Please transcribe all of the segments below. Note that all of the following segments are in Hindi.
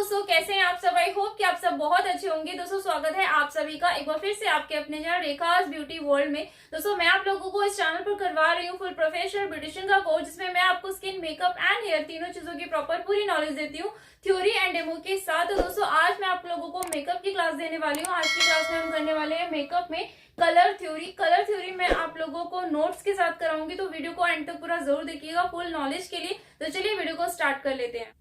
दोस्तों, कैसे हैं आप सब। आई होप कि आप सब बहुत अच्छे होंगे। दोस्तों स्वागत है आप सभी का एक बार फिर से आपके अपने चैनल रेखास ब्यूटी वर्ल्ड में। दोस्तों मैं आप लोगों को इस चैनल पर करवा रही हूँ फुल प्रोफेशनल ब्यूटिशियन का कोर्स, जिसमें मैं आपको स्किन, मेकअप एंड हेयर तीनों चीजों की प्रॉपर पूरी नॉलेज देती हूँ, थ्योरी एंड डेमो के साथ। तो दोस्तों आज मैं आप लोगों को मेकअप की क्लास देने वाली हूँ। आज की क्लास में हम करने वाले हैं मेकअप में कलर थ्योरी मैं आप लोगों को नोट्स के साथ कराऊंगी, तो वीडियो को एंड तक पूरा जरूर देखिएगा फुल नॉलेज के लिए। तो चलिए वीडियो को स्टार्ट कर लेते हैं।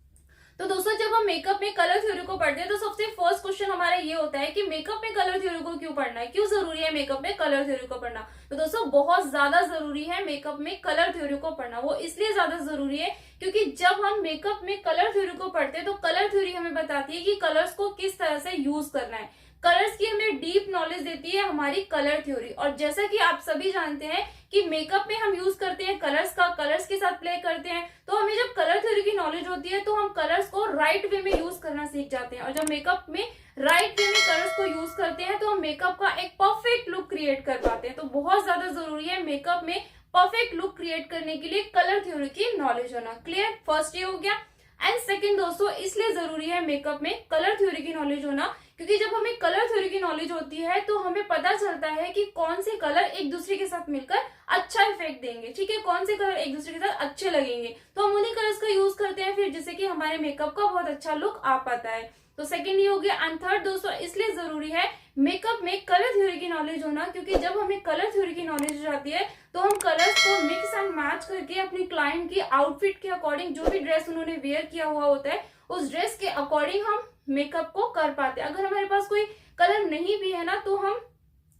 तो दोस्तों जब हम मेकअप में कलर थ्योरी को पढ़ते हैं तो सबसे फर्स्ट क्वेश्चन हमारा ये होता है कि मेकअप में कलर थ्योरी को क्यों पढ़ना है, क्यों जरूरी है मेकअप में कलर थ्योरी को पढ़ना। तो दोस्तों बहुत ज्यादा जरूरी है मेकअप में कलर थ्योरी को पढ़ना। वो इसलिए ज्यादा जरूरी है क्योंकि जब हम मेकअप में कलर थ्योरी को पढ़ते हैं तो कलर थ्योरी हमें बताती है कि कलर्स को किस तरह से यूज करना है। कलर्स की हमें डीप नॉलेज देती है हमारी कलर थ्योरी। और जैसा कि आप सभी जानते हैं कि मेकअप में हम यूज करते हैं कलर्स का, कलर्स के साथ प्ले करते हैं, तो हमें जब कलर थ्योरी की नॉलेज होती है तो हम कलर्स को राइट वे में यूज करना सीख जाते हैं। और जब मेकअप में राइट वे में कलर्स को यूज करते हैं तो हम मेकअप का एक परफेक्ट लुक क्रिएट कर पाते हैं। तो बहुत ज्यादा जरूरी है मेकअप में परफेक्ट लुक क्रिएट करने के लिए कलर थ्योरी की नॉलेज होना। क्लियर, फर्स्ट ये हो गया। एंड सेकंड दोस्तों इसलिए जरूरी है मेकअप में कलर थ्योरी की नॉलेज होना क्योंकि जब हमें कलर थ्योरी की नॉलेज होती है तो हमें पता चलता है कि कौन से कलर एक दूसरे के साथ मिलकर अच्छा इफेक्ट देंगे। ठीक है, कौन से कलर एक दूसरे के साथ अच्छे लगेंगे, तो हम उन्हीं कलर्स का यूज करते हैं फिर, जिससे कि हमारे मेकअप का बहुत अच्छा लुक आ पाता है। तो सेकंड ये हो गया। एंड थर्ड दोस्तों इसलिए जरूरी है मेकअप में कलर थ्योरी की नॉलेज होना क्योंकि जब हमें कलर थ्योरी की नॉलेज हो जाती है तो हम कलर्स को मिक्स एंड मैच करके अपनी क्लाइंट की आउटफिट के अकॉर्डिंग, जो भी ड्रेस उन्होंने वेयर किया हुआ होता है उस ड्रेस के अकॉर्डिंग हम मेकअप को कर पाते हैं। अगर हमारे पास कोई कलर नहीं भी है ना, तो हम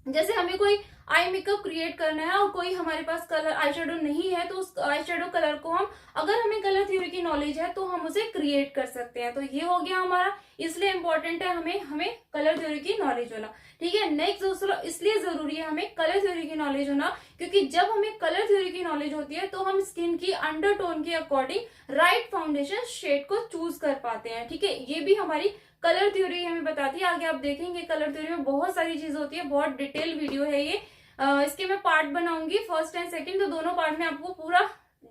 जैसे हमें कोई आई मेकअप क्रिएट करना है और कोई हमारे पास कलर आई शेडो नहीं है, तो उस आई शेडो कलर को हम, अगर हमें कलर थ्योरी की नॉलेज है तो हम उसे क्रिएट कर सकते हैं। तो ये हो गया हमारा, इसलिए इंपॉर्टेंट है हमें कलर थ्योरी की नॉलेज होना। ठीक है, नेक्स्ट दोस्तों इसलिए जरूरी है हमें कलर थ्योरी की नॉलेज होना क्योंकि जब हमें कलर थ्योरी की नॉलेज होती है तो हम स्किन की अंडरटोन के अकॉर्डिंग राइट फाउंडेशन शेड को चूज कर पाते हैं। ठीक है, ये भी हमारी कलर थ्योरी हमें बताती है। आगे आप देखेंगे कलर थ्योरी में बहुत सारी चीज होती है, बहुत डिटेल वीडियो है ये। इसके मैं पार्ट बनाऊंगी फर्स्ट एंड सेकंड, तो दोनों पार्ट में आपको पूरा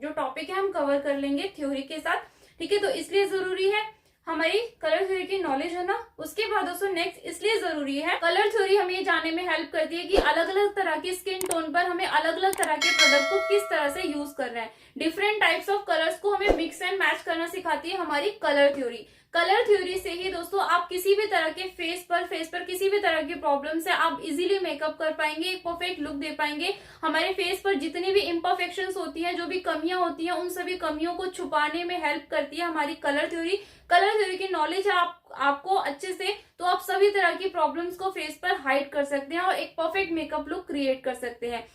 जो टॉपिक है हम कवर कर लेंगे थ्योरी के साथ। ठीक है, तो इसलिए जरूरी है हमारी कलर थ्योरी की नॉलेज है ना। उसके बाद दोस्तों नेक्स्ट इसलिए जरूरी है कलर थ्योरी हमें ये जानने में हेल्प करती है कि अलग अलग तरह की स्किन टोन पर हमें अलग अलग तरह के प्रोडक्ट को किस तरह से यूज करना है। डिफरेंट टाइप्स ऑफ कलर्स को हमें मिक्स एंड मैच करना सिखाती है हमारी कलर थ्योरी। कलर थ्योरी से ही दोस्तों आप किसी भी तरह के फेस पर किसी भी तरह की प्रॉब्लम से आप इजीली मेकअप कर पाएंगे, एक परफेक्ट लुक दे पाएंगे। हमारे फेस पर जितनी भी इम्परफेक्शंस होती हैं, जो भी कमियां होती हैं, उन सभी कमियों को छुपाने में हेल्प करती है हमारी कलर थ्योरी। कलर थ्योरी की नॉलेज है आपको अच्छे से, तो आप सभी तरह की प्रॉब्लम्स को फेस पर हाइड कर सकते हैं और एक परफेक्ट मेकअप लुक क्रिएट कर सकते हैं।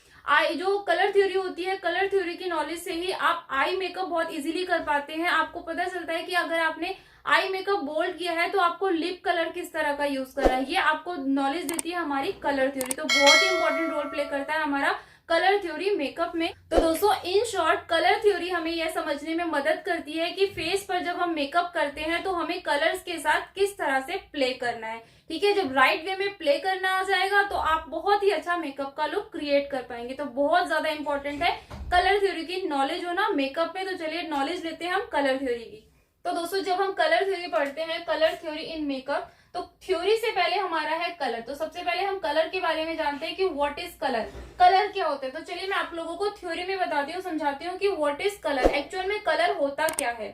जो कलर थ्योरी होती है, कलर थ्योरी की नॉलेज से ही आप आई मेकअप बहुत इजीली कर पाते हैं। आपको पता चलता है कि अगर आपने आई मेकअप बोल्ड किया है तो आपको लिप कलर किस तरह का यूज करना है, ये आपको नॉलेज देती है हमारी कलर थ्योरी। तो बहुत ही इंपॉर्टेंट रोल प्ले करता है हमारा कलर थ्योरी मेकअप में। तो दोस्तों इन शॉर्ट कलर थ्योरी हमें यह समझने में मदद करती है कि फेस पर जब हम मेकअप करते हैं तो हमें कलर्स के साथ किस तरह से प्ले करना है। ठीक है, जब राइट वे में प्ले करना आ जाएगा तो आप बहुत ही अच्छा मेकअप का लुक क्रिएट कर पाएंगे। तो बहुत ज्यादा इंपॉर्टेंट है कलर थ्योरी की नॉलेज होना मेकअप में। तो चलिए नॉलेज लेते हैं हम कलर थ्योरी की। तो दोस्तों जब हम कलर थ्योरी पढ़ते हैं, कलर थ्योरी इन मेकअप, तो थ्योरी से पहले हमारा है कलर। तो सबसे पहले हम कलर के बारे में जानते हैं कि व्हाट इज कलर, कलर क्या होता है। तो चलिए मैं आप लोगों को थ्योरी में बताती हूँ, समझाती हूँ कि व्हाट इज कलर, एक्चुअल में कलर होता क्या है।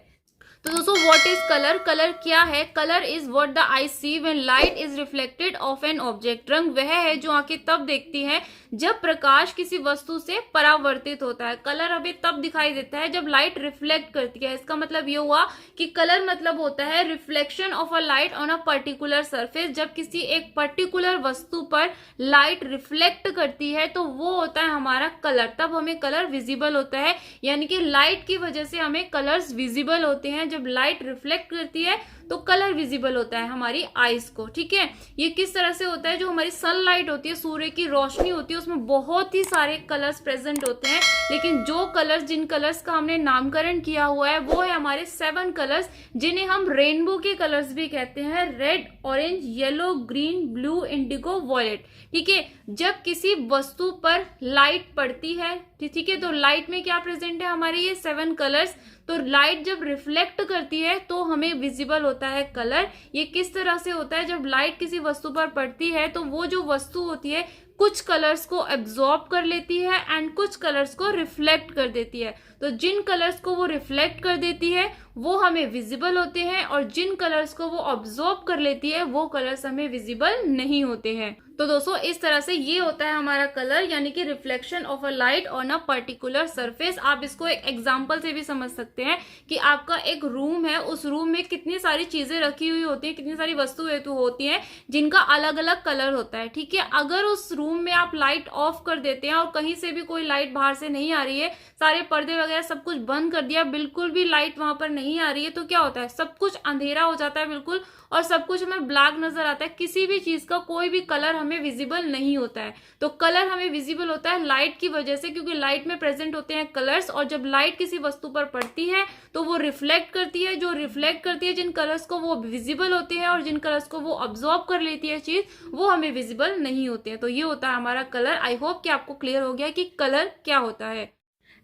तो दोस्तों व्हाट इज कलर, कलर क्या है। Colour is what the I see when light is reflected of an object. रंग वह है जो आंखें तब देखती हैं जब प्रकाश किसी वस्तु से परावर्तित होता है। कलर हमें तब दिखाई देता है जब लाइट रिफ्लेक्ट करती है। इसका मतलब ये हुआ कि कलर मतलब होता है reflection of a light on a particular surface. जब किसी एक पर्टिकुलर वस्तु पर लाइट रिफ्लेक्ट करती है तो वो होता है हमारा कलर, तब हमें कलर विजिबल होता है। यानी कि लाइट की वजह से हमें कलर्स विजिबल होते हैं। जब लाइट रिफ्लेक्ट करती है तो कलर विजिबल होता है हमारी आईज को। ठीक है, ये किस तरह से होता है, जो हमारी सनलाइट होती है, सूर्य की रोशनी होती है, है उसमें बहुत ही सारे कलर्स प्रेजेंट होते हैं, लेकिन जो कलर्स, जिन कलर्स का हमने नामकरण किया हुआ है वो है हमारे 7 कलर्स, जिन्हें हम रेनबो के कलर्स भी कहते हैं। Red, orange, yellow, green, blue, indigo, violet. ठीक है, जब किसी वस्तु पर लाइट पड़ती है, ठीक है, तो लाइट में क्या प्रेजेंट है हमारे ये 7 कलर्स। तो लाइट जब रिफ्लेक्ट करती है तो हमें विजिबल होता है कलर। ये किस तरह से होता है, जब लाइट किसी वस्तु पर पड़ती है तो वो जो वस्तु होती है कुछ कलर्स को एब्जॉर्ब कर लेती है एंड कुछ कलर्स को रिफ्लेक्ट कर देती है। तो जिन कलर्स को वो रिफ्लेक्ट कर देती है वो हमें विजिबल होते हैं, और जिन कलर्स को वो ऑब्जॉर्ब कर लेती है वो कलर्स हमें विजिबल नहीं होते हैं। तो दोस्तों इस तरह से ये होता है हमारा कलर, यानी कि reflection of a light on a particular surface. आप इसको एक एग्जांपल से भी समझ सकते हैं कि आपका एक रूम है, उस रूम में कितनी सारी चीजें रखी हुई होती हैं, कितनी सारी वस्तुएं होती हैं जिनका अलग अलग कलर होता है। ठीक है, अगर उस रूम में आप लाइट ऑफ कर देते हैं और कहीं से भी कोई लाइट बाहर से नहीं आ रही है, सारे पर्दे वगैरह सब कुछ बंद कर दिया, बिल्कुल भी लाइट वहां पर नहीं आ रही है, तो क्या होता है, सब कुछ अंधेरा हो जाता है बिल्कुल, और सब कुछ हमें ब्लैक नजर आता है। किसी भी चीज का कोई भी कलर हमें विजिबल नहीं होता है। तो कलर हमें विजिबल होता है लाइट की वजह से, क्योंकि लाइट में प्रेजेंट होते हैं कलर्स, और जब लाइट किसी वस्तु पर पड़ती है तो वो रिफ्लेक्ट करती है, जो रिफ्लेक्ट करती है जिन कलर्स को वो विजिबल होते हैं, और जिन कलर्स को वो ऑब्जॉर्ब कर लेती है चीज वो हमें विजिबल नहीं होते हैं। तो ये होता है हमारा कलर। आई होप कि आपको क्लियर हो गया कि कलर क्या होता है।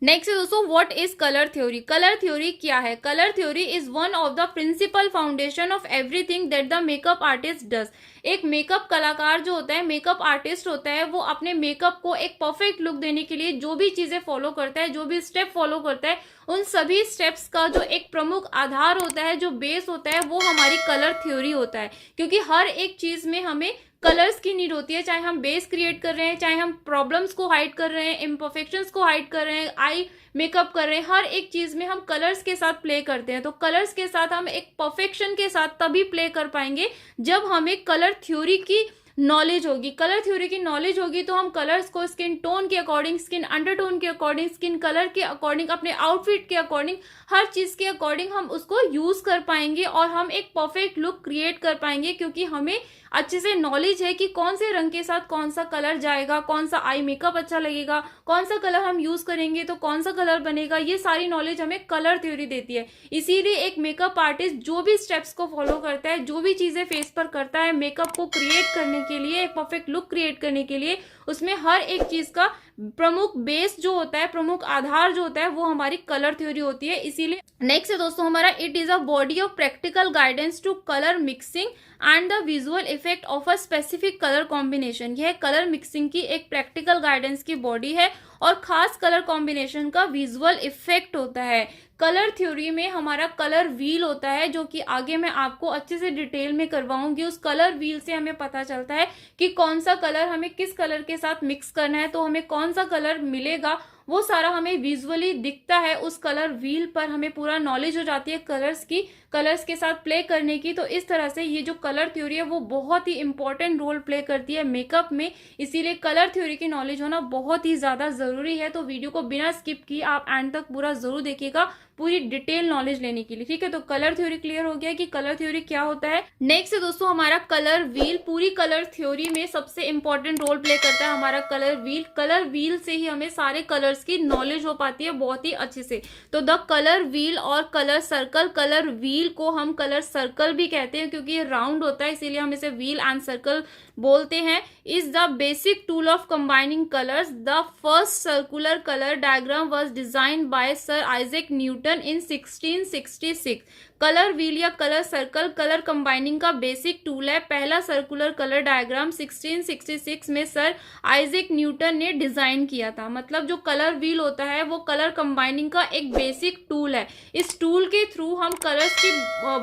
नेक्स्ट है दोस्तों, what is colour theory. Colour theory क्या है? Colour theory is one of the principal foundation of everything that the makeup artist does. एक मेकअप कलाकार जो होता है, मेकअप आर्टिस्ट होता है, वो अपने मेकअप को एक परफेक्ट लुक देने के लिए जो भी चीजें फॉलो करता है, जो भी स्टेप फॉलो करता है, उन सभी स्टेप्स का जो एक प्रमुख आधार होता है, जो बेस होता है, वो हमारी कलर थ्योरी होता है। क्योंकि हर एक चीज में हमें कलर्स की नीड होती है, चाहे हम बेस क्रिएट कर रहे हैं, चाहे हम प्रॉब्लम्स को हाइड कर रहे हैं, इम्परफेक्शंस को हाइड कर रहे हैं, आई मेकअप कर रहे हैं, हर एक चीज में हम कलर्स के साथ प्ले करते हैं। तो कलर्स के साथ हम एक परफेक्शन के साथ तभी प्ले कर पाएंगे जब हमें कलर थ्योरी की नॉलेज होगी। कलर थ्योरी की नॉलेज होगी तो हम कलर्स को स्किन टोन के अकॉर्डिंग, स्किन अंडरटोन के अकॉर्डिंग, स्किन कलर के अकॉर्डिंग, अपने आउटफिट के अकॉर्डिंग, हर चीज के अकॉर्डिंग हम उसको यूज कर पाएंगे और हम एक परफेक्ट लुक क्रिएट कर पाएंगे, क्योंकि हमें अच्छे से नॉलेज है कि कौन से रंग के साथ कौन सा कलर जाएगा, कौन सा आई मेकअप अच्छा लगेगा, कौन सा कलर हम यूज करेंगे तो कौन सा कलर बनेगा। ये सारी नॉलेज हमें कलर थ्योरी देती है। इसीलिए एक मेकअप आर्टिस्ट जो भी स्टेप्स को फॉलो करता है, जो भी चीजें फेस पर करता है मेकअप को क्रिएट करने के लिए, एक परफेक्ट लुक क्रिएट करने के लिए, उसमें हर एक चीज का प्रमुख बेस जो होता है, प्रमुख आधार जो होता है, वो हमारी कलर थ्योरी होती है। इसीलिए नेक्स्ट है दोस्तों हमारा, it is a body of practical guidance to colour mixing and the visual effect of a specific colour combination. यह कलर मिक्सिंग की एक प्रैक्टिकल गाइडेंस की बॉडी है और खास कलर कॉम्बिनेशन का विजुअल इफेक्ट होता है। कलर थ्योरी में हमारा कलर व्हील होता है, जो कि आगे मैं आपको अच्छे से डिटेल में करवाऊंगी। उस कलर व्हील से हमें पता चलता है कि कौन सा कलर हमें किस कलर के साथ मिक्स करना है, तो हमें कौन सा कलर मिलेगा वो सारा हमें विजुअली दिखता है। उस कलर व्हील पर हमें पूरा नॉलेज हो जाती है कलर्स की, कलर्स के साथ प्ले करने की। तो इस तरह से ये जो कलर थ्योरी है वो बहुत ही इंपॉर्टेंट रोल प्ले करती है मेकअप में। इसीलिए कलर थ्योरी की नॉलेज होना बहुत ही ज्यादा जरूरी है। तो वीडियो को बिना स्किप किए आप एंड तक पूरा जरूर देखिएगा, पूरी डिटेल नॉलेज लेने के लिए। ठीक है, तो कलर थ्योरी क्लियर हो गया कि कलर थ्योरी क्या होता है। नेक्स्ट है दोस्तों हमारा कलर व्हील। पूरी कलर थ्योरी में सबसे इंपॉर्टेंट रोल प्ले करता है हमारा कलर व्हील। कलर व्हील से ही हमें सारे कलर्स की नॉलेज हो पाती है बहुत ही अच्छे से। तो द कलर व्हील और कलर सर्कल, कलर व्हील को हम कलर सर्कल भी कहते हैं क्योंकि ये राउंड होता है, इसीलिए हम इसे व्हील एंड सर्कल बोलते हैं। Is the basic tool of combining colours. The first circular colour diagram was designed bye sir Isaac Newton in 1666। Colour wheel या कलर सर्कल कलर कंबाइनिंग का बेसिक टूल है। पहला सर्कुलर कलर डायग्राम 1666 में सर आइजैक न्यूटन ने डिजाइन किया था। मतलब जो कलर व्हील होता है वो कलर कंबाइनिंग का एक बेसिक टूल है। इस टूल के थ्रू हम कलर्स की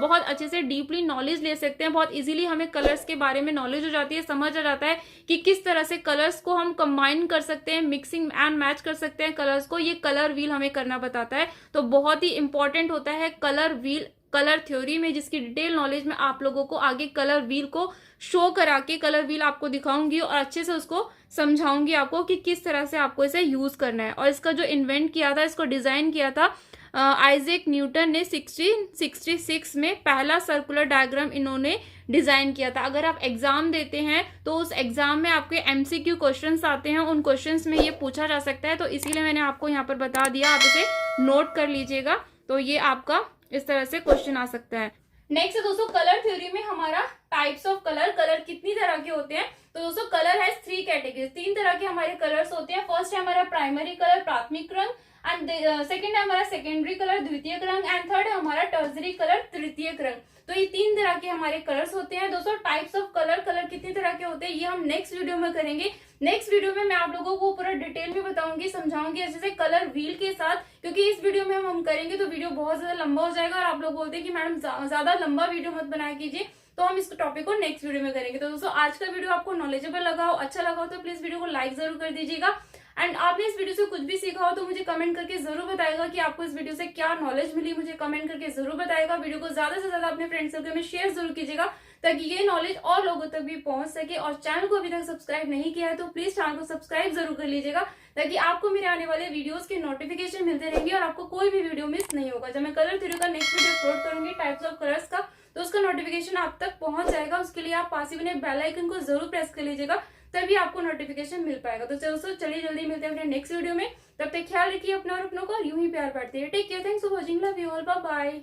बहुत अच्छे से डीपली नॉलेज ले सकते हैं। बहुत इजीली हमें कलर्स के बारे में नॉलेज हो जाती है, समझ आ जाता है कि किस तरह से कलर्स को हम कंबाइन कर सकते हैं, मिक्सिंग एंड मैच कर सकते हैं कलर्स को। ये कलर व्हील हमें करना बताता है। तो बहुत ही इंपॉर्टेंट होता है कलर व्हील कलर थ्योरी में, जिसकी डिटेल नॉलेज में आप लोगों को आगे कलर व्हील को शो करा के कलर व्हील आपको दिखाऊंगी और अच्छे से उसको समझाऊंगी आपको कि किस तरह से आपको इसे यूज करना है। और इसका जो इन्वेंट किया था, इसको डिजाइन किया था आइजैक न्यूटन ने 1666 में पहला सर्कुलर डायग्राम इन्होंने डिजाइन किया था। अगर आप एग्जाम देते हैं तो उस एग्जाम में आपके एमसीक्यू क्वेश्चंस आते हैं, उन क्वेश्चंस में ये पूछा जा सकता है, तो इसीलिए मैंने आपको यहाँ पर बता दिया, आप इसे नोट कर लीजिएगा। तो ये आपका इस तरह से क्वेश्चन आ सकता है। नेक्स्ट है दोस्तों कलर थ्योरी में हमारा टाइप्स ऑफ कलर, कलर कितनी तरह के होते हैं। तो दोस्तों कलर है 3 कैटेगरी, 3 तरह के हमारे कलर्स होते हैं। फर्स्ट है हमारा प्राइमरी कलर, प्राथमिक रंग, एंड सेकंड है हमारा सेकेंडरी कलर, द्वितीयक रंग, एंड थर्ड है हमारा टर्सरी कलर, तृतीयक रंग। तो ये 3 तरह के हमारे कलर्स होते हैं। दोस्तों टाइप्स ऑफ कलर, कलर कितनी तरह के होते हैं ये हम नेक्स्ट वीडियो में करेंगे। नेक्स्ट वीडियो में मैं आप लोगों को पूरा डिटेल में बताऊंगी, समझाऊंगी अच्छे से कलर व्हील के साथ, क्योंकि इस वीडियो में हम करेंगे तो वीडियो बहुत ज्यादा लंबा हो जाएगा और आप लोग बोलते हैं कि मैडम ज्यादा लंबा वीडियो मत बनाया कीजिए, तो हम इस टॉपिक को नेक्स्ट वीडियो में करेंगे। तो दोस्तों आज का वीडियो आपको नॉलेजेबल लगा हो, अच्छा लगा हो तो प्लीज वीडियो को लाइक जरूर कर दीजिएगा। एंड आपने इस वीडियो से कुछ भी सीखा हो तो मुझे कमेंट करके जरूर बताएगा कि आपको इस वीडियो से क्या नॉलेज मिली, मुझे कमेंट करके जरूर बताएगा। वीडियो को ज्यादा से ज्यादा अपने फ्रेंड सर्कल में शेयर जरूर कीजिएगा ताकि ये नॉलेज और लोगों तक भी पहुंच सके। और चैनल को अभी तक सब्सक्राइब नहीं किया है तो प्लीज चैनल को सब्सक्राइब जरूर कर लीजिएगा ताकि आपको मेरे आने वाले वीडियोस के नोटिफिकेशन मिलते रहेंगे और आपको कोई भी वीडियो मिस नहीं होगा। जब मैं कलर थ्योरी का नेक्स्ट वीडियो अपलोड करूंगी टाइप्स ऑफ कलर्स का, तो उसका नोटिफिकेशन आप तक पहुंच जाएगा। उसके लिए आप पास ही बने बेल आइकन को जरूर प्रेस कर लीजिएगा, तभी आपको नोटिफिकेशन मिल पाएगा। तो दोस्तों चलिए जल्दी मिलते हैं अपने नेक्स्ट वीडियो में, तब तक ख्याल रखिए अपना और अपनों को, यूं ही प्यार बांटते हैं। Take care, thanks for watching, love you all, bye bye.